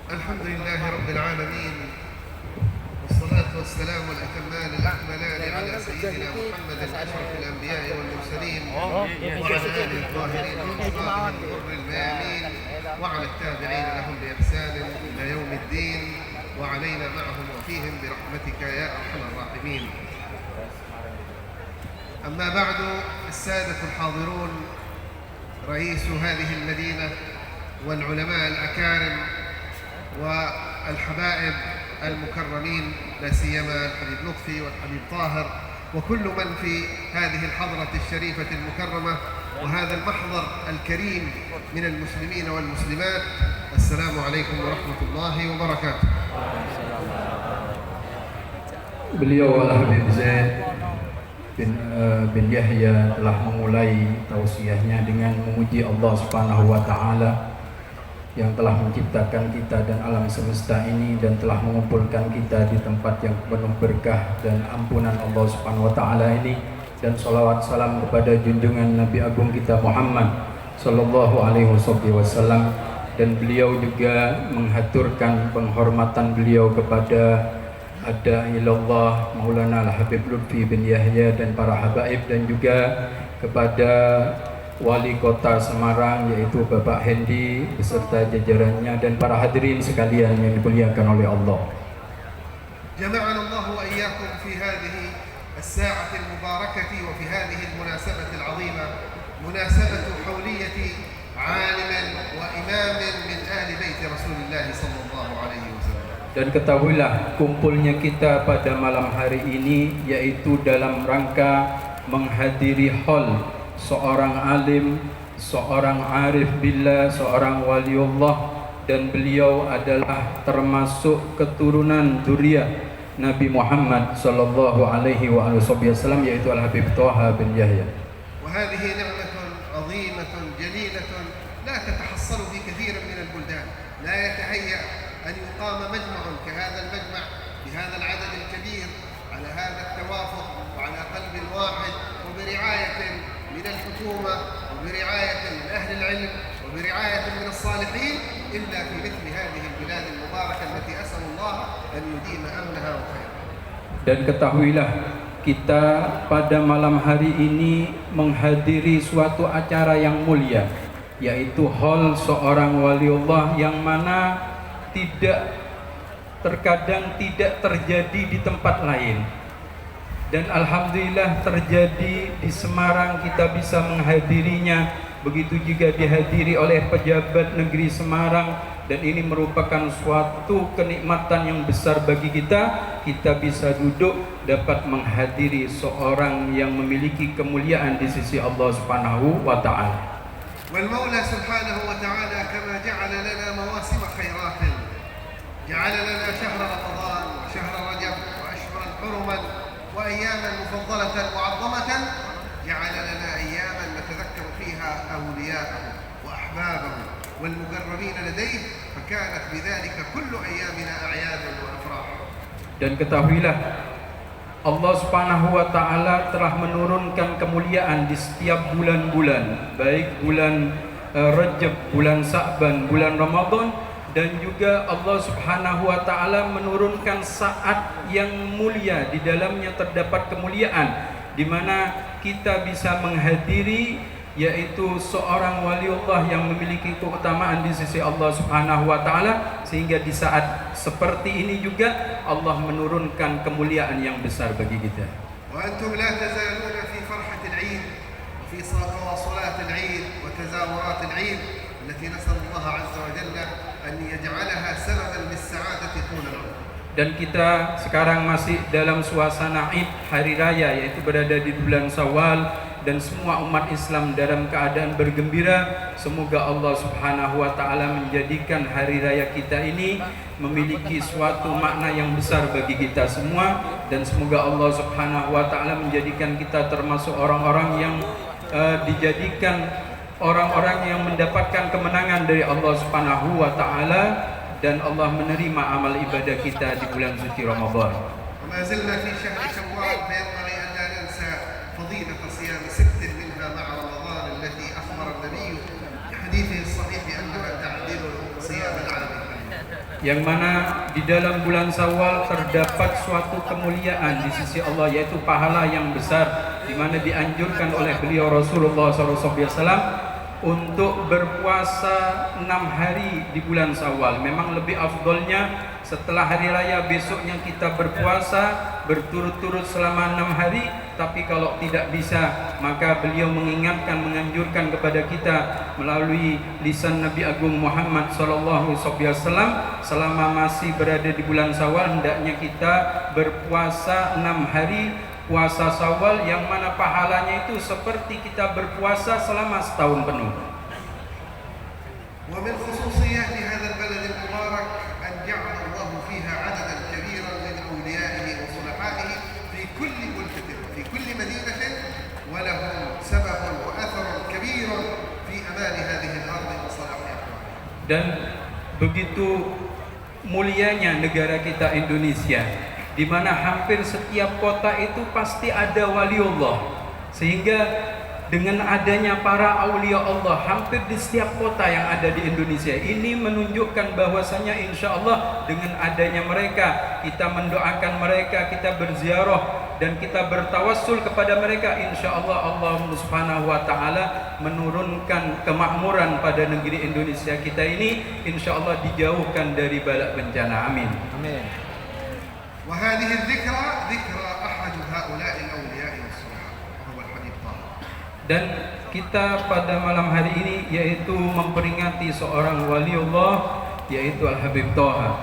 الحمد لله رب العالمين، والصلاة والسلام الأتمان الأكملان على سيدنا محمد أشرف الأنبياء والمرسلين، وعلى آله الطاهرين وأصحابه الغر الميامين، وعلى التابعين لهم بإحسان إلى يوم الدين، وعلينا معهم وفيهم برحمتك يا أرحم الراحمين. أما بعد، السادة الحاضرون، رئيس هذه المدينة والعلماء الأكارم والحبائب المكرمين، لا سيما الحبيب لطفي والحبيب طاهر وكل من في هذه الحضرة الشريفة المكرمة وهذا المحضر الكريم من المسلمين والمسلمات، السلام عليكم ورحمة الله وبركاته. Beliau Al-Habib Zaid bin Yahya telah memulai tausiahnya dengan memuji Allah Subhanahu wa taala yang telah menciptakan kita dan alam semesta ini dan telah mengumpulkan kita di tempat yang penuh berkah dan ampunan Allah Subhanahu wa taala ini, dan salawat salam kepada junjungan Nabi Agung kita Muhammad sallallahu alaihi wasallam. Dan beliau juga menghaturkan penghormatan beliau kepada Ada-ilallah Maulana Al-Habib Lutfi bin Yahya dan para habaib, dan juga kepada Wali Kota Semarang yaitu Bapak Hendi beserta jajarannya dan para hadirin sekalian yang dimuliakan oleh Allah. جمعنا الله وإياكم في هذه الساعة المباركة وفي هذه المناسبة العظيمة، مناسبة حولية عالم وإمام من آل بيت رسول الله صلى الله عليه وسلم. Dan ketahuilah, kumpulnya kita pada malam hari ini yaitu dalam rangka menghadiri haul seorang alim, seorang arif billah, seorang waliullah, dan beliau adalah termasuk keturunan dzurriyyah Nabi Muhammad sallallahu alaihi wasallam, yaitu Al-Habib Thaha bin Yahya. وهذه نعمة عظيمة جليلة لا تتحصل في كثير من البلدان، لا يتهيأ أن يقام مجمع كهذا المجمع بهذا العدد الكبير على هذا التوافق وعلى قلب واحد وبرعاية من الحكومة وبرعاية من أهل العلم وبرعاية من الصالحين إلا في مثل هذه البلاد المباركة التي أسأل الله أن يديم أمنها وخيرها. Dan ketahuilah, kita pada malam hari ini menghadiri suatu acara yang mulia, yaitu haul seorang waliullah yang mana terkadang tidak terjadi di tempat lain. Dan alhamdulillah terjadi di Semarang, kita bisa menghadirinya. Begitu juga dihadiri oleh pejabat negeri Semarang, dan ini merupakan suatu kenikmatan yang besar bagi kita. Kita bisa duduk dapat menghadiri seorang yang memiliki kemuliaan di sisi Allah Subhanahu wa taala. والمولى سبحانه وتعالى كما جعل لنا مواسم خيرات، جعل لنا شهر رمضان وشهر رجب وأشهرا حرما وأياما مفضلة معظمة، جعل لنا أياما نتذكر فيها أولياءه وأحبابه والمقربين لديه، فكانت بذلك كل أيامنا أعياد وأفراح. Dan ketahuilah, Allah Subhanahu wa taala telah menurunkan kemuliaan di setiap bulan-bulan, baik bulan Rajab, bulan Sa'ban, bulan Ramadan, dan juga Allah Subhanahu wa taala menurunkan saat yang mulia, di dalamnya terdapat kemuliaan di mana kita bisa menghadiri, yaitu seorang waliullah yang memiliki keutamaan di sisi Allah Subhanahu wa taala, sehingga di saat seperti ini juga Allah menurunkan kemuliaan yang besar bagi kita. وأنتم لا تزالون في فرحة العيد وفي تواصلات العيد وتزاورات العيد التي نسأل الله عز وجل أن يجعلها سببا للسعادة طول العمر. Dan kita sekarang masih dalam suasana Id, hari raya, yaitu berada di bulan Syawal, dan semua umat Islam dalam keadaan bergembira. Semoga Allah Subhanahu wa taala menjadikan hari raya kita ini memiliki suatu makna yang besar bagi kita semua, dan semoga Allah Subhanahu wa taala menjadikan kita termasuk orang-orang yang dijadikan orang-orang yang mendapatkan kemenangan dari Allah Subhanahu wa taala, dan Allah menerima amal ibadah kita di bulan suci Ramadan. وما زلنا في شهر شوال، فينبغي أن لا ننسى فضيلة صيام ست منها مع رمضان التي أخبر النبي في حديثه الصحيح أنها تعدل صيام العام. yang mana di dalam bulan Syawal terdapat suatu kemuliaan di sisi Allah, yaitu pahala yang besar, di mana dianjurkan oleh beliau Rasulullah SAW untuk berpuasa 6 hari di bulan Syawal. Memang lebih afdolnya setelah hari raya besoknya kita berpuasa berturut-turut selama 6 hari. Tapi kalau tidak bisa, maka beliau mengingatkan, menganjurkan kepada kita melalui lisan Nabi Agung Muhammad SAW, selama masih berada di bulan Syawal hendaknya kita berpuasa 6 hari puasa Syawal, yang mana pahalanya itu seperti kita berpuasa selama setahun penuh. ومن خصوصيات هذا البلد المبارك أن جعل الله فيها عددا كبيرا من أوليائه وصلحائه في كل ملكة في كل مدينة، ولهم سبب وأثر كبير في أمان هذه الأرض وصلاحها. Dan begitu mulianya negara kita Indonesia, di mana hampir setiap kota itu pasti ada waliullah, sehingga dengan adanya para aulia Allah hampir di setiap kota yang ada di Indonesia ini menunjukkan bahwasanya insya Allah dengan adanya mereka, kita mendoakan mereka, kita berziarah dan kita bertawassul kepada mereka, insya Allah Allah Subhanahu wa Ta'ala menurunkan kemakmuran pada negeri Indonesia kita ini, insya Allah dijauhkan dari bala bencana. Amin. Amin. وهذه الذكرى ذكرى أحد هؤلاء الأولياء والصالحين وهو الحبيب طه. Dan kita pada malam hari ini yaitu memperingati seorang waliullah, yaitu Al-Habib Thaha.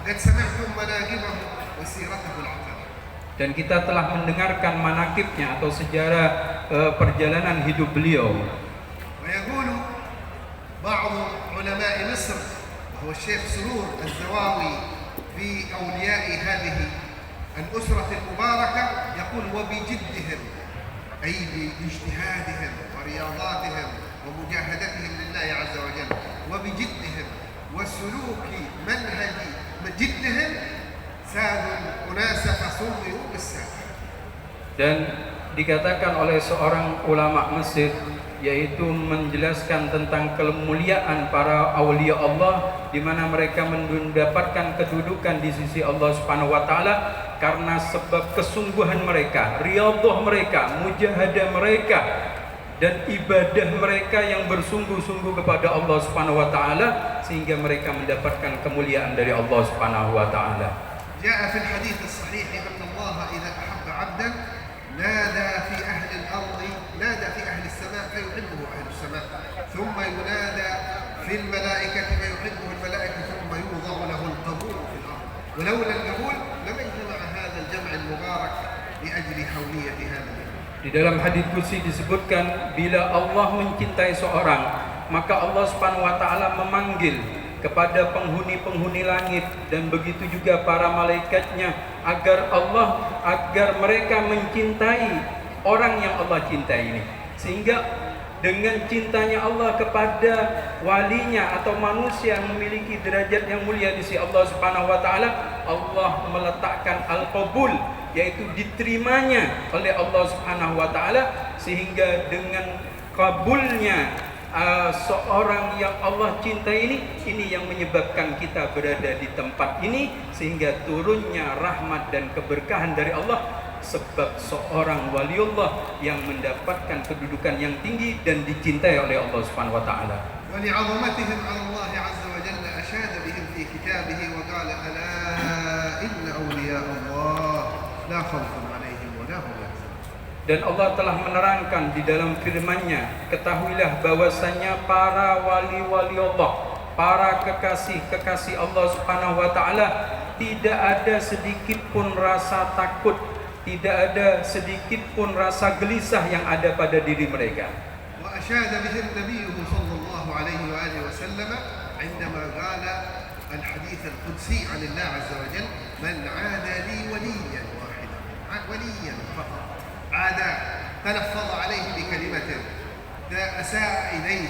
وقد سمعتم مناقبه وسيرته العطرة. Dan kita telah mendengarkan manakibnya atau sejarah perjalanan hidup beliau. ويقول بعض علماء مصر وهو الشيخ سرور الزواوي في أولياء هذه الأسرة المباركة، يقول وبجدهم أي باجتهادهم ورياضاتهم ومجاهدتهم لله عز وجل، وبجدهم وسلوك منهج جدهم سادوا أناس فسموا بالسادة. Dan dikatakan oleh seorang ulama Mesir, yaitu menjelaskan tentang kemuliaan para aulia Allah, di mana mereka mendapatkan kedudukan di sisi Allah Subhanahu wa Ta'ala karena sebab kesungguhan mereka, riyadhah mereka, mujahadah mereka dan ibadah mereka yang bersungguh-sungguh kepada Allah Subhanahu wa Ta'ala, sehingga mereka mendapatkan kemuliaan dari Allah Subhanahu wa Ta'ala. جاء في الحديث الصحيح أن الله إذا أحب عبدا نادى في أهل الأرض، نادى في أهل السماء فيحبه أهل السماء، ثم ينادى في الملائكة فيحبه الملائكة، ثم يوضع له القبول في الأرض. ولولا القبول لم يجتمع هذا الجمع المبارك لأجل حولية هذا الجمع. Di dalam hadits qudsi disebutkan, bila Allah mencintai seorang, maka Allah Subhanahu wa Ta'ala memanggil kepada penghuni-penghuni langit dan begitu juga para malaikatnya agar mereka mencintai orang yang Allah cintai ini, sehingga dengan cintanya Allah kepada walinya atau manusia yang memiliki derajat yang mulia di sisi Allah Subhanahu wa Ta'ala, Allah meletakkan al-qabul, yaitu diterimanya oleh Allah Subhanahu wa Ta'ala, sehingga dengan kabulnya seorang yang Allah cintai ini yang menyebabkan kita berada di tempat ini, sehingga turunnya rahmat dan keberkahan dari Allah, sebab seorang waliullah yang mendapatkan kedudukan yang tinggi dan dicintai oleh Allah Subhanahu wa Ta'ala. ولعظمتهم على الله عز وجل أشاد بهم في كتابه وقال ألا إن أولياء الله لا خوف عليهم ولا هم يحزنون. Dan Allah telah menerangkan di dalam firman-Nya, ketahuilah bahwasanya para wali-wali Allah, para kekasih-kekasih Allah Subhanahu wa Ta'ala, tidak ada sedikit pun rasa takut, tidak ada sedikit pun rasa gelisah yang ada pada diri mereka. وأشاد بهم نبيه صلى الله عليه وآله وسلم عندما قال الحديث القدسي عن الله عز وجل من عاد لي وليا واحدا، وليا فقط، عاد تلفظ عليه بكلمة أساء إليه،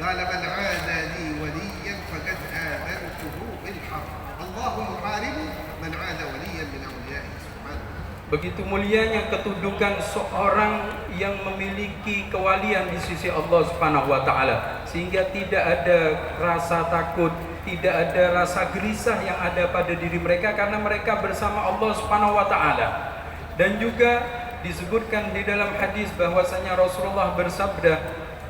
قال من عاد لي وليا فقد آذنته بالحرب. الله يحارب من عاد وليا من أوليائه سبحانه. Begitu mulianya kedudukan seorang yang memiliki kewalian di sisi Allah Subhanahu wa taala, sehingga tidak ada rasa takut, tidak ada rasa gelisah yang ada pada diri mereka karena mereka bersama Allah Subhanahu wa taala. Dan juga disebutkan di dalam hadis bahwasanya Rasulullah bersabda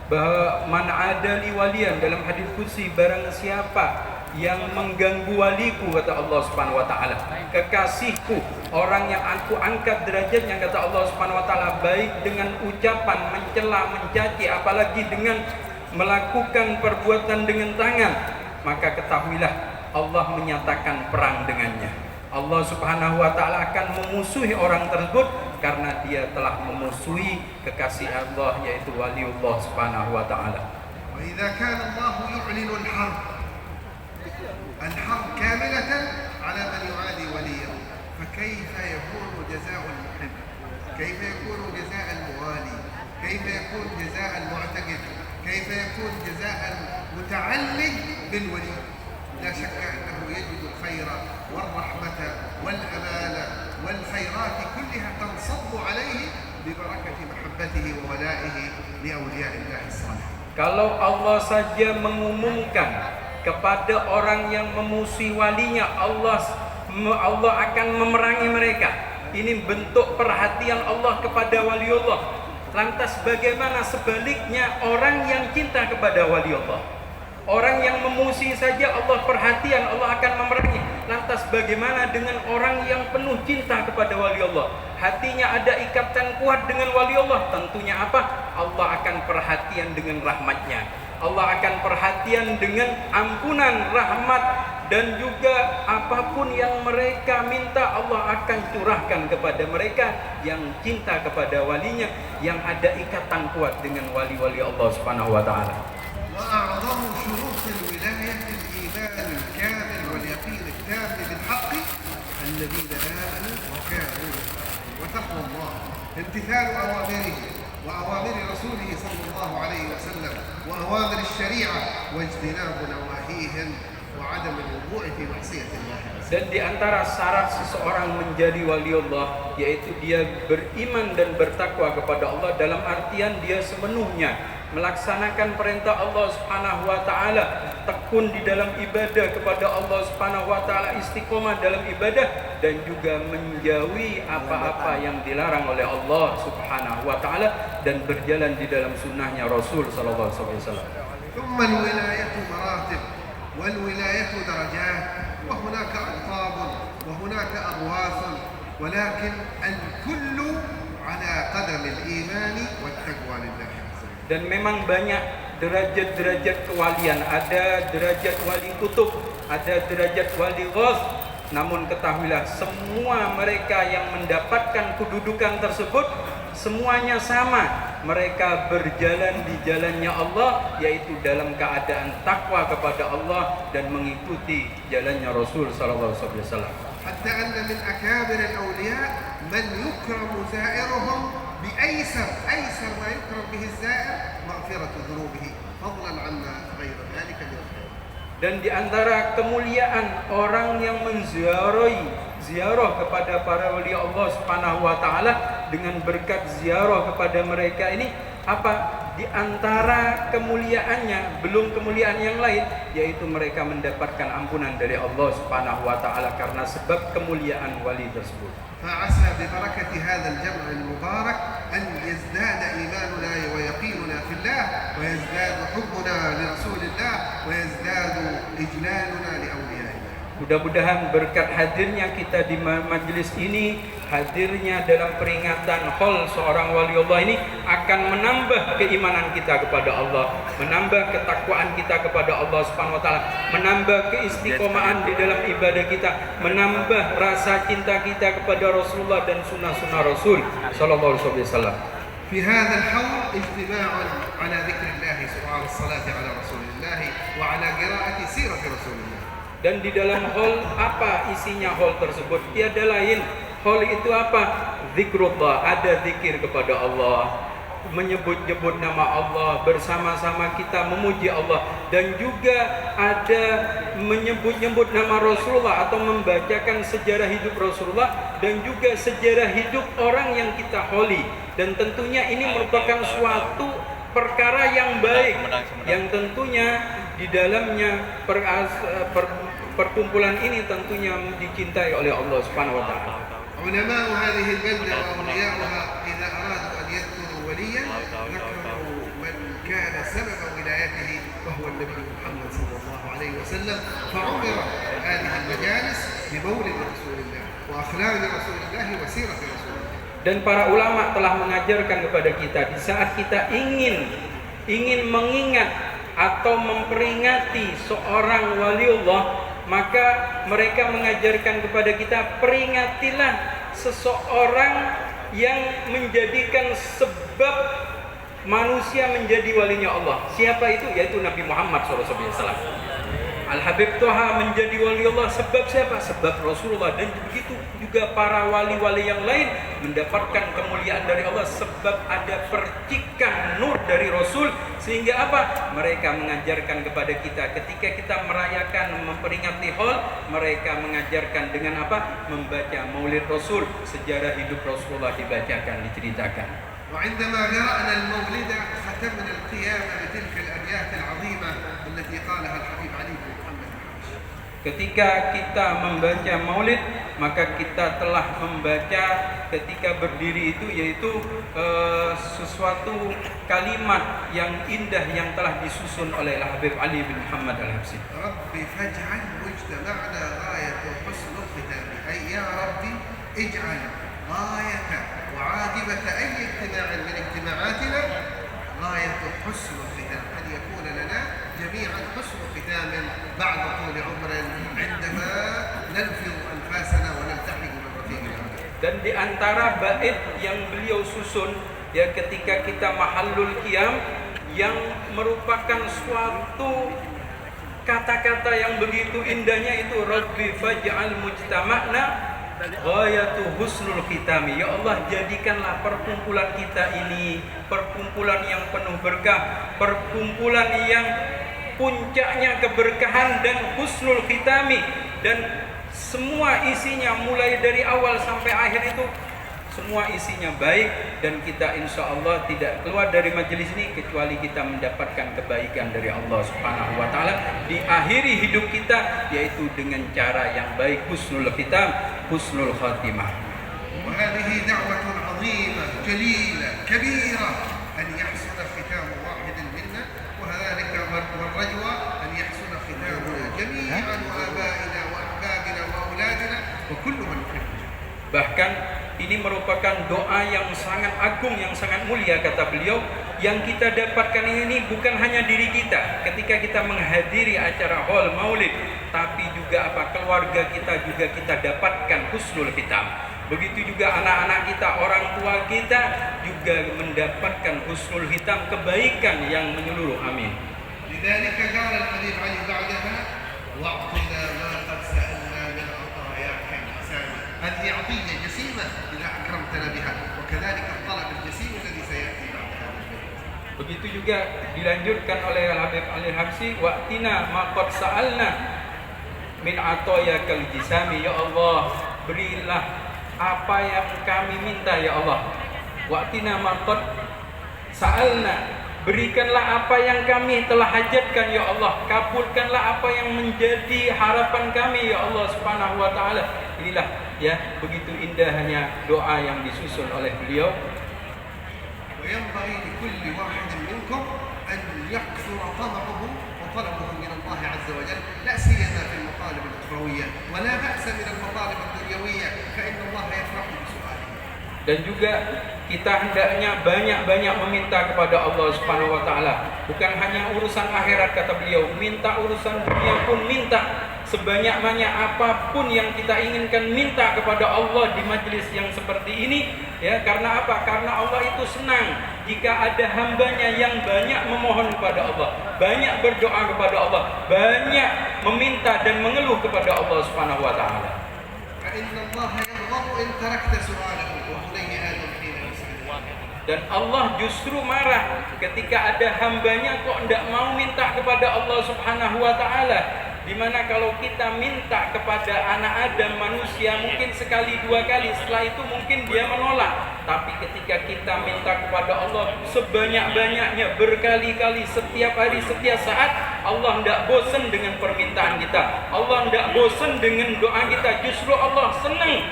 bahwa man adali waliyan, dalam hadis qudsi, barang siapa yang mengganggu waliku, kata Allah Subhanahu wa taala, kekasihku, orang yang aku angkat derajatnya, kata Allah Subhanahu wa taala, baik dengan ucapan mencela, mencaci, apalagi dengan melakukan perbuatan dengan tangan, maka ketahuilah Allah menyatakan perang dengannya. Allah Subhanahu wa taala akan memusuhi orang tersebut karena dia telah memusuhi kekasih Allah, yaitu waliullah Subhanahu wa taala. Wa idza kana Allah yu'linu الحرب كاملة على من يعادي وليه فكيف يكون جزاء المحب؟ كيف يكون جزاء الموالي؟ كيف يكون جزاء المعتقد؟ كيف يكون جزاء المتعلق بالولي؟ لا شك أنه يجد الخير والرحمة والأمان والخيرات كلها تنصب عليه ببركة محبته وولائه لأولياء الله الصالحين. Kalau Allah saja mengumumkan kepada orang yang memusuhi walinya, Allah akan memerangi mereka. Ini bentuk perhatian Allah kepada waliullah. Lantas bagaimana sebaliknya orang yang cinta kepada waliullah? Orang yang memusuhi saja Allah perhatian, Allah akan memerangi. Lantas bagaimana dengan orang yang penuh cinta kepada waliullah? Hatinya ada ikatan kuat dengan waliullah. Tentunya apa? Allah akan perhatian dengan rahmatnya. Allah akan perhatian dengan ampunan, rahmat, dan juga apapun yang mereka minta Allah akan curahkan kepada mereka yang cinta kepada walinya, yang ada ikatan kuat dengan wali-wali Allah Subhanahu wa taala. وأعظم شروط الولاية الإيمان الكامل واليقين التام بالحق الذين آمنوا وكانوا وتقوى الله، امتثال أوامره وأوامر رسوله صلى الله عليه وسلم وأوامر الشريعة واجتناب نواهيهم وعدم الوقوع في معصية الله. Dan di antara syarat seseorang menjadi waliullah yaitu dia beriman dan bertakwa kepada Allah, dalam artian dia sepenuhnya melaksanakan perintah Allah Subhanahu wa taala, tekun di dalam ibadah kepada Allah Subhanahu wa taala, istiqomah dalam ibadah, dan juga menjauhi apa-apa yang dilarang oleh Allah Subhanahu wa taala dan berjalan di dalam sunnahnya Rasul sallallahu alaihi wasallam. ثم الولاية مراتب والولاية درجات وهناك ألقاب وهناك أغواث ولكن الكل على قدم الإيمان والتقوى لله. Dan memang banyak derajat-derajat kewalian. Ada derajat wali kutub, ada derajat wali ghaus. Namun ketahuilah semua mereka yang mendapatkan kedudukan tersebut semuanya sama. Mereka berjalan di jalannya Allah, yaitu dalam keadaan takwa kepada Allah dan mengikuti jalannya Rasul sallallahu alaihi wasallam. حتى أن من أكابر الأولياء من يكرم زائرهم بأيسر ما يكرم به الزائر مغفرة ذنوبه فضلا عما غير ذلك من الخير. Dan di antara kemuliaan orang yang ziarah kepada para wali Allah Subhanahu wa taala dengan berkat ziarah kepada mereka ini apa? Di antara kemuliaannya, belum kemuliaan yang lain, yaitu mereka mendapatkan ampunan dari Allah Subhanahu wa taala karena sebab kemuliaan wali tersebut. فعسى ببركة هذا الجمع المبارك أن يزداد إيماننا ويقيننا في الله ويزداد حبنا لرسول الله ويزداد إجلالنا لأوليائه. Mudah-mudahan berkat hadirnya kita di majelis ini, hadirnya dalam peringatan haul seorang waliullah ini akan menambah keimanan kita kepada Allah, menambah ketakwaan kita kepada Allah Subhanahu wa taala, menambah keistiqomahan di dalam ibadah kita, menambah rasa cinta kita kepada Rasulullah dan sunnah-sunnah Rasul sallallahu alaihi wasallam. في هذا الحول اجتماع على ذكر الله سبحانه والصلاة على رسول الله وعلى قراءة سيرة رسول الله. Dan di dalam hall apa isinya hall tersebut? Tiada lain. Hall itu apa? Zikrullah, ada zikir kepada Allah. menyebut-nyebut nama Allah, bersama-sama kita memuji Allah, dan juga ada menyebut-nyebut nama Rasulullah atau membacakan sejarah hidup Rasulullah dan juga sejarah hidup orang yang kita holi. Dan tentunya ini merupakan suatu perkara yang baik, yang tentunya di dalamnya perkumpulan ini tentunya dicintai oleh Allah Subhanahu wa taala. علماء هذه البلدة وأولياؤها إذا أرادوا أن يذكروا وليا ذكروا من كان سبب ولايته وهو النبي محمد صلى الله عليه وسلم، فعمرت هذه المجالس بمولد رسول الله وأخلاق رسول الله وسيرة رسول الله. Dan para ulama telah mengajarkan kepada kita di saat kita ingin mengingat atau memperingati seorang waliullah, maka mereka mengajarkan kepada kita, peringatilah seseorang yang menjadikan sebab manusia menjadi walinya Allah. Siapa itu? Yaitu Nabi Muhammad SAW. Al-Habib Toha menjadi wali Allah sebab siapa? Sebab Rasulullah. Dan begitu juga para wali-wali yang lain mendapatkan kemuliaan dari Allah sebab ada percikan nur dari Rasul. Sehingga apa? Mereka mengajarkan kepada kita ketika kita merayakan memperingati Hol, mereka mengajarkan dengan apa? Membaca Maulid Rasul, sejarah hidup Rasulullah dibacakan, diceritakan. وعندما قرأنا المولد ختمنا القيام بتلك الأبيات العظيمة التي قالها الحبيب علي بن محمد. Ketika kita membaca Maulid, maka kita telah membaca ketika berdiri itu, yaitu sesuatu kalimat yang indah yang telah disusun oleh Habib Ali bin Muhammad Al-Habsyi. Rabbi faj'al mujtama'na ghayatu husnul khitam. Ay ya Rabbi ij'al ghayata وعاقبة أي اجتماع من اجتماعاتنا غاية حسن الختام، أن يكون لنا جميعا حسن ختام بعد طول عمر عندما نلفظ أنفاسنا ونلتحق بالرفيق الأعلى. Dan di antara bait yang beliau susun ya ketika kita mahallul qiyam, yang merupakan suatu kata-kata yang begitu indahnya itu, Rabbi faj'al mujtama'na ghayatu husnul khitami. Ya Allah, jadikanlah perkumpulan kita ini perkumpulan yang penuh berkah, perkumpulan yang puncaknya keberkahan dan husnul khitami, dan semua isinya mulai dari awal sampai akhir itu semua isinya baik, dan kita insya Allah tidak keluar dari majelis ini kecuali kita mendapatkan kebaikan dari Allah Subhanahu wa taala di akhiri hidup kita, yaitu dengan cara yang baik, husnul khitam, husnul khatimah. وهذه دعوة عظيمة جليلة كبيرة أن يحسن ختام واحد منا، وذلك والرجوة أن يحسن ختامنا جميعا وآبائنا وأحبابنا وأولادنا وكل من نحبه. Bahkan ini merupakan doa yang sangat agung, yang sangat mulia, kata beliau. Yang kita dapatkan ini bukan hanya diri kita ketika kita menghadiri acara Hol Maulid, tapi juga apa? Keluarga kita juga kita dapatkan husnul khitam. Begitu juga anak-anak kita, orang tua kita juga mendapatkan husnul khitam, kebaikan yang menyeluruh. Amin. لذلك قال الحبيب علي بعدها واعطنا ما قد سألنا من عطاياك الإحسان. هذه عطية جسيمة إذا أكرمتنا بها، وكذلك الطلب الجسيم الذي سيأتي بعد هذا. Begitu juga dilanjutkan oleh Habib Ali Habsyi, wa'tina ma qad sa'alna min atayakal jisami. Ya Allah, berilah apa yang kami minta ya Allah. Wa'tina ma qad sa'alna, berikanlah apa yang kami telah hajatkan ya Allah. Kabulkanlah apa yang menjadi harapan kami ya Allah Subhanahu wa taala. Inilah ya begitu indahnya doa yang disusun oleh beliau. وينبغي لكل واحد منكم أن يكثر طمعه وطلبه من الله عز وجل، لا سيما في المطالب الأخروية، ولا بأس من المطالب الدنيوية فإن الله يفرح بسؤاله. Dan juga kita hendaknya banyak-banyak meminta kepada Allah Subhanahu wa taala. Bukan hanya urusan akhirat, kata beliau, minta urusan dunia pun minta. Sebanyak-banyak apapun yang kita inginkan, minta kepada Allah di majelis yang seperti ini ya. Karena apa? Karena Allah itu senang jika ada hambanya yang banyak memohon kepada Allah, banyak berdoa kepada Allah, banyak meminta dan mengeluh kepada Allah Subhanahu wa taala. فإن الله يغضب إن تركت سؤاله وبني آدم حين يسأل. Dan Allah justru marah ketika ada hambanya kok tidak mau minta kepada Allah Subhanahu wa Ta'ala. Dimana kalau kita minta kepada anak Adam manusia mungkin sekali dua kali, setelah itu mungkin dia menolak. Tapi ketika kita minta kepada Allah sebanyak-banyaknya, berkali-kali, setiap hari, setiap saat, Allah tidak bosan dengan permintaan kita. Allah tidak bosan dengan doa kita. Justru Allah senang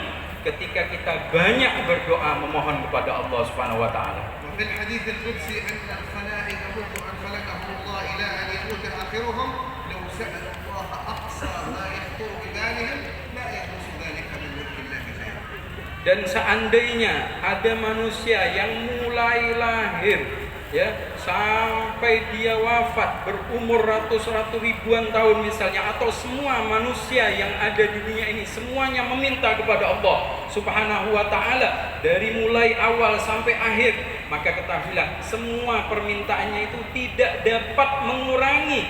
ketika kita banyak berdoa memohon kepada Allah Subhanahu wa Ta'ala. وفي الحديث القدسي أن الخلائق منذ أن خلقهم الله إلى أن يموت آخرهم لو سألوا الله أقصى ما يخطر ببالهم لا يحدث ذلك من ملك الله شيئا. Dan seandainya ada manusia yang mulai lahir ya sampai dia wafat berumur ratus-ratus ribuan tahun misalnya, atau semua manusia yang ada di dunia ini semuanya meminta kepada Allah Subhanahu wa Ta'ala dari mulai awal sampai akhir, maka ketahuilah semua permintaannya itu tidak dapat mengurangi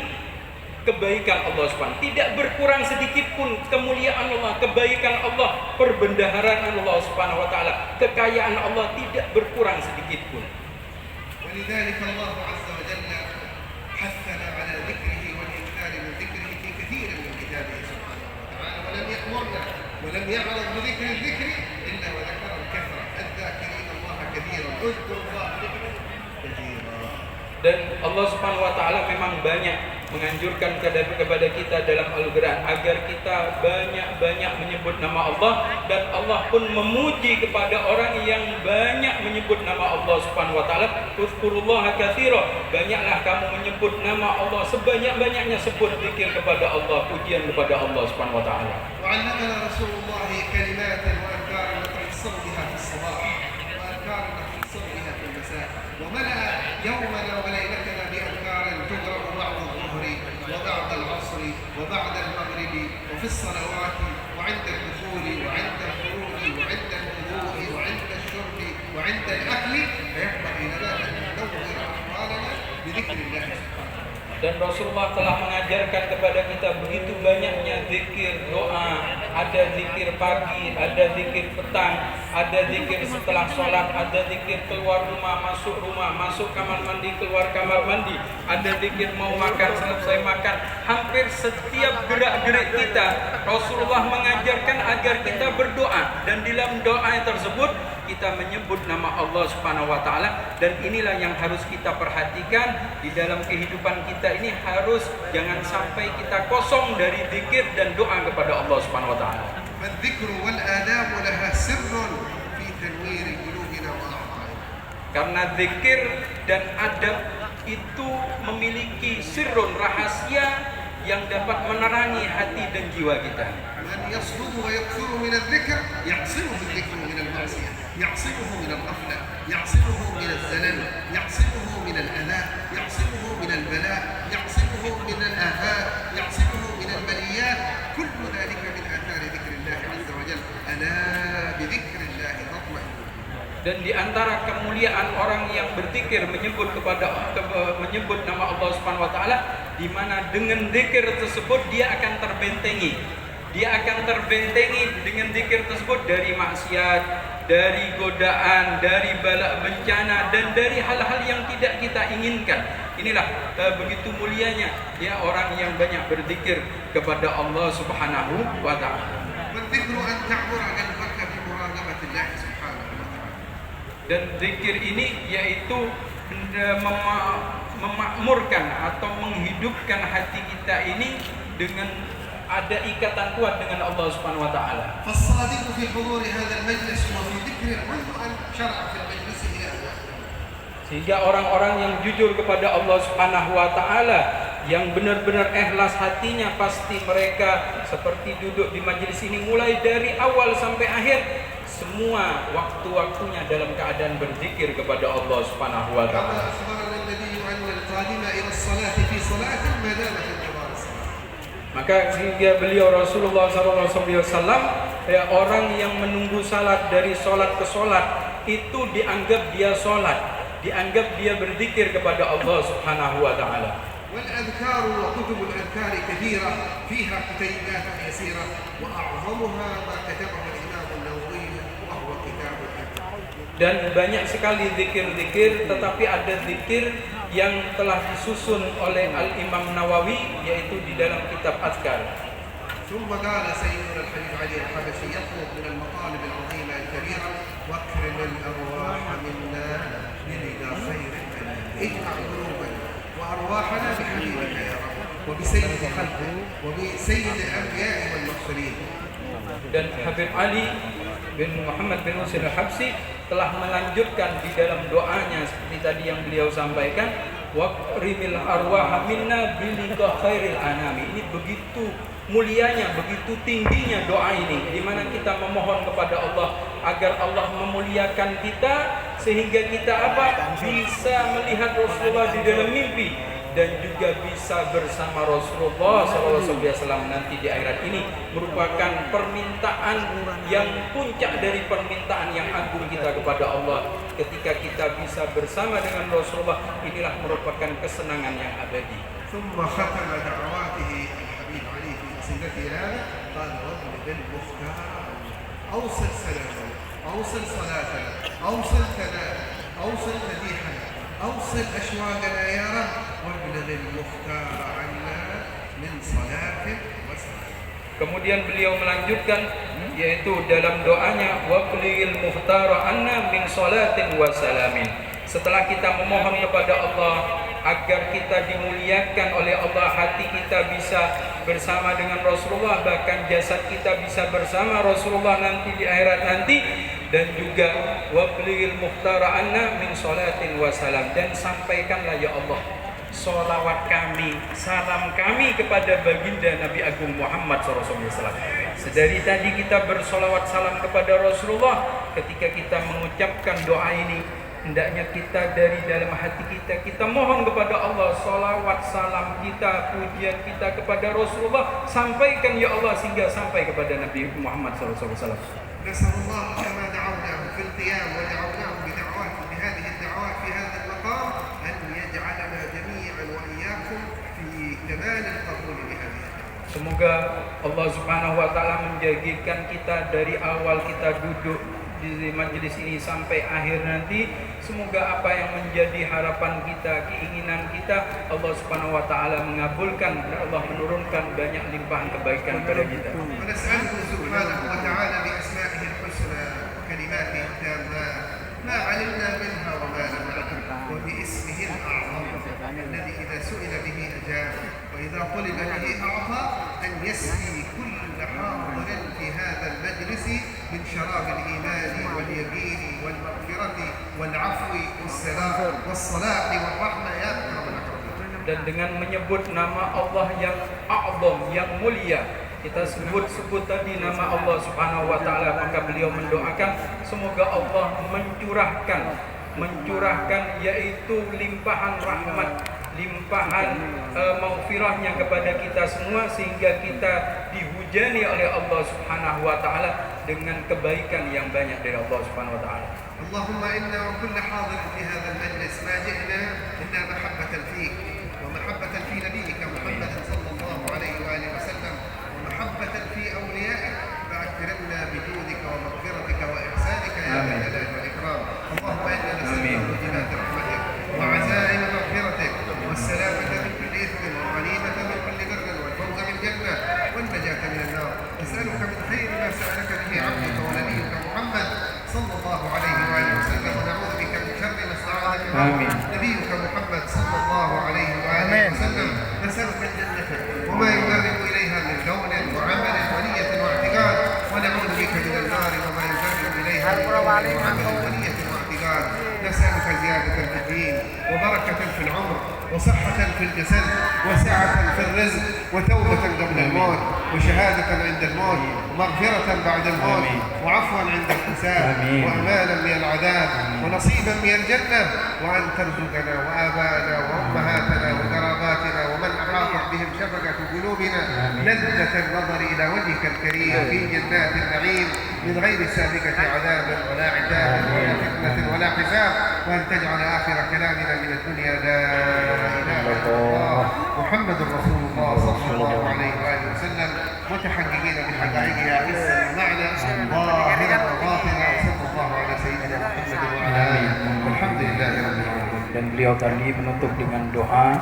kebaikan Allah Subhanahu, tidak berkurang sedikit pun kemuliaan Allah, kebaikan Allah, perbendaharaan Allah Subhanahu wa Ta'ala, kekayaan Allah tidak berkurang sedikit pun. ولذلك الله عز وجل حثنا على ذكره والإنكار من ذكره في كثير من كتابه سبحانه وتعالى، ولم يأمرنا ولم يعرض بذكر الذكر إلا وذكر الكثرة، الذاكرين الله كثيرا، اذكر الله ذكرا كثيرا. Dan Allah Subhanahu wa Ta'ala memang banyak menganjurkan kepada kita dalam Al-Quran agar kita banyak-banyak menyebut nama Allah, dan Allah pun memuji kepada orang yang banyak menyebut nama Allah Subhanahu wa Ta'ala. Uzkurullaha katsira, banyaklah kamu menyebut nama Allah, sebanyak-banyaknya sebut zikir kepada Allah, pujian kepada Allah Subhanahu wa Ta'ala. وعلمنا رسول الله كلمات وأذكار نتحصن بها في الصباح وأذكار نتحصن بها في المساء، وملأ يومنا وليلتنا بأذكار تقرأ بعد الظهر وبعد العصر وبعد المغرب وفي الصلوات وعند الدخول وعند الخروج وعند الوضوء وعند الشرب وعند الأكل، فينبغي لنا أن ندور أحوالنا بذكر الله سبحانه. Dan Rasulullah telah mengajarkan kepada kita begitu banyaknya zikir doa. Ada zikir pagi, ada zikir petang, ada zikir setelah sholat, ada zikir keluar rumah, masuk kamar mandi, keluar kamar mandi, ada zikir mau makan, selesai makan. Hampir setiap gerak-gerik kita Rasulullah mengajarkan agar kita berdoa, dan dalam doa tersebut kita menyebut nama Allah Subhanahu wa Ta'ala. Dan inilah yang harus kita perhatikan di dalam kehidupan kita ini, harus jangan sampai kita kosong dari zikir dan doa kepada Allah Subhanahu wa Ta'ala. فالذكر والآداب لها سر في تنوير قلوبنا وأعضائنا. Karena zikir dan adab itu memiliki sirrun, rahasia yang dapat menerangi hati dan jiwa kita. من يصدق ويكثر من الذكر يعصمه الذكر من المعصية، يعصمه من الغفلة، يعصمه من الزلل، يعصمه من الأذى، يعصمه من البلاء، يعصمه من الآفات، يعصمه من المنيات، كل ذلك من آثار ذكر الله عز وجل. ألا بذكر الله تطمئن. Dan di antara kemuliaan orang yang berzikir menyebut nama Allah Subhanahu wa Ta'ala, di mana dengan zikir tersebut dia akan terbentengi. Dia akan terbentengi dengan zikir tersebut dari maksiat, dari godaan, dari bala bencana, dan dari hal-hal yang tidak kita inginkan. Inilah begitu mulianya ya orang yang banyak berzikir kepada Allah Subhanahu wa Ta'ala. والذكر أن تعمر قلبك بمراقبة الله سبحانه وتعالى. Dan zikir ini yaitu memakmurkan atau menghidupkan hati kita ini dengan ada ikatan kuat dengan Allah Subhanahu wa Ta'ala. فالصادق في حضور هذا المجلس وفي ذكره منذ أن شرع في المجلس إلى الآن. Sehingga orang-orang yang jujur kepada Allah Subhanahu wa Ta'ala, yang benar-benar ikhlas hatinya, pasti mereka seperti duduk di majelis ini mulai dari awal sampai akhir, semua waktu-waktunya dalam keadaan berzikir kepada Allah Subhanahu wa Ta'ala. كما أخبرنا النبي أن القادم إلى الصلاة في صلاة ما دام في انتظار الصلاة. Maka hingga beliau Rasulullah SAW, ya, orang yang menunggu salat dari solat ke solat itu dianggap dia solat, dianggap dia berzikir kepada Allah Subhanahu wa Ta'ala. والأذكار وكتب الأذكار كثيرة فيها كتيبات يسيرة وأعظمها ما كتبه الإمام النووي وهو كتاب الأذكار. Dan banyak sekali zikir-zikir, tetapi ada zikir yang telah disusun oleh Al-Imam Nawawi, yaitu di dalam kitab Adhkar. ثم قال سيدنا الحبيب علي الحبشي يطلب من المطالب العظيمة الكبيرة واكرم الأرواح منا بلقاء خير اجمع قلوبنا وأرواحنا بحبيبك يا رب وبسيد خلقك وبسيد الأنبياء والمرسلين. Dan Habib Ali bin Muhammad bin Husain Al-Habsyi telah melanjutkan di dalam doanya seperti tadi yang beliau sampaikan, waqrimil arwaha minna bilika khairil anami. Ini begitu mulianya, begitu tingginya doa ini, di mana kita memohon kepada Allah agar Allah memuliakan kita sehingga kita bisa melihat Rasulullah di dalam mimpi dan juga bisa bersama Rasulullah SAW nanti di akhirat. Ini merupakan permintaan yang puncak dari permintaan yang agung kita kepada Allah. Ketika kita bisa bersama dengan Rasulullah, inilah merupakan kesenangan yang abadi. ثم ختم دعواته الحبيب علي في قصيدته هذا قال رب بالمختار أوصل سلامنا أوصل صلاتنا أوصل ثناءنا أوصل مديحنا أوصل أشواقنا يا رب وابلغ المختار عنا من صلاة وسلام. Kemudian beliau melanjutkan, yaitu dalam doanya wablighil muhtara anna min salatin wa salamin. Setelah kita memohon kepada Allah agar kita dimuliakan oleh Allah, hati kita bisa bersama dengan Rasulullah, bahkan jasad kita bisa bersama Rasulullah nanti di akhirat nanti, dan juga wablighil muhtara anna min salatin wa salam, dan sampaikanlah ya Allah sholawat kami, salam kami kepada baginda Nabi Agung Muhammad SAW. Sedari tadi kita bersolawat salam kepada Rasulullah. Ketika kita mengucapkan doa ini, hendaknya kita dari dalam hati kita mohon kepada Allah sholawat salam kita, pujian kita kepada Rasulullah, sampaikan ya Allah sehingga sampai kepada Nabi Muhammad SAW. نسأل الله كما دعوناه في القيام ودعوناه بدعوات بهذه الدعوات في هذا المقام أن يجعلنا جميعا وإياكم في كمال القبول بهذه. Semoga Allah Subhanahu wa taala menjadikan kita dari awal kita duduk di majelis ini sampai akhir nanti, semoga apa yang menjadi harapan kita, keinginan kita, Allah Subhanahu wa taala mengabulkan dan Allah menurunkan banyak limpahan kebaikan pada kita. ونسأله سبحانه وتعالى بأسمائه الحسنى وكلماته التامات ما علمنا منها وما لم نعلم وباسمه الأعظم الذي إذا سئل به أجاب وإذا طلب به أعطى أن يسقي كل حاضر في هذا المجلس من شراب الإيمان واليقين والمغفرة والعفو والسلام والصلاح والرحمة يا أكرم الأكرمين. Dan dengan menyebut nama Allah yang a'zam, yang mulia, kita sebut tadi nama Allah Subhanahu wa taala, maka beliau mendoakan semoga Allah mencurahkan yaitu limpahan rahmat, limpahan maghfirahnya kepada kita semua, sehingga kita dihujani oleh Allah Subhanahu wa taala dengan kebaikan yang banyak dari Allah Subhanahu wa taala. اللهم إنا وكل حاضر في هذا المجلس ما جئنا إلا محبة فيك ومحبة في نبيك محمد صلى الله عليه وآله وسلم ومحبة في أوليائك، فأكرمنا بجودك ومغفرتك وإحسانك يا ذا الجلال والإكرام. اللهم إنا نسألك موجبات رحمتك وعزائم مغفرتك والسلامة من كل إثم والغنيمة من كل بر والفوز بالجنة والنجاة من النار. نسألك من خير ما سألك به عبدك ونبيك محمد صلى الله عليه وآله وسلم، ونعوذ بك من شر ما استعاذ بك نبيك محمد صلى الله عليه وآله وسلم. نسألك الجنة وما يقرب إليها من قول وعمل ونية واعتقاد، ونعوذ بك من النار وما يقرب إليها من قول وعمل ونية واعتقاد. نسألك زيادة في الدين وبركة في العمر وصحة في الجسد وسعة في الرزق وتوبة قبل الموت وشهادة عند الموت ومغفرة بعد الموت وعفوا عند الحساب وأمانا من العذاب ونصيبا من الجنة، وأن ترزقنا وآباءنا وأمهاتنا وقراباتنا ومن أحاطت بهم شفقة قلوبنا لذة النظر إلى وجهك الكريم في جنات النعيم من غير سابقة عذاب ولا عتاب ولا فتنة ولا حساب، وأن تجعل آخر كلامنا من الدنيا لا إله إلا الله محمد رسول الله صلى الله عليه وآله وسلم، متحققين بحقائقها اسما ومعنى ظاهرا وباطنا. صلى الله على سيدنا محمد Dan beliau tadi menutup dengan doa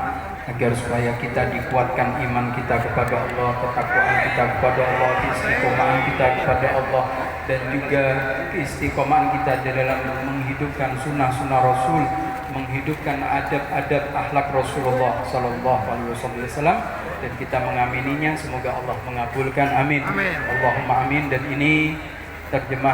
agar supaya kita dikuatkan iman kita kepada Allah, ketakwaan kita kepada Allah, keistiqomahan kita kepada Allah, dan juga keistiqomahan kita dalam menghidupkan sunnah-sunnah Rasul, menghidupkan adab-adab akhlak Rasulullah Sallallahu Alaihi Wasallam, dan kita mengamininya. Semoga Allah mengabulkan. Amin. Allahumma amin. Dan ini terjemah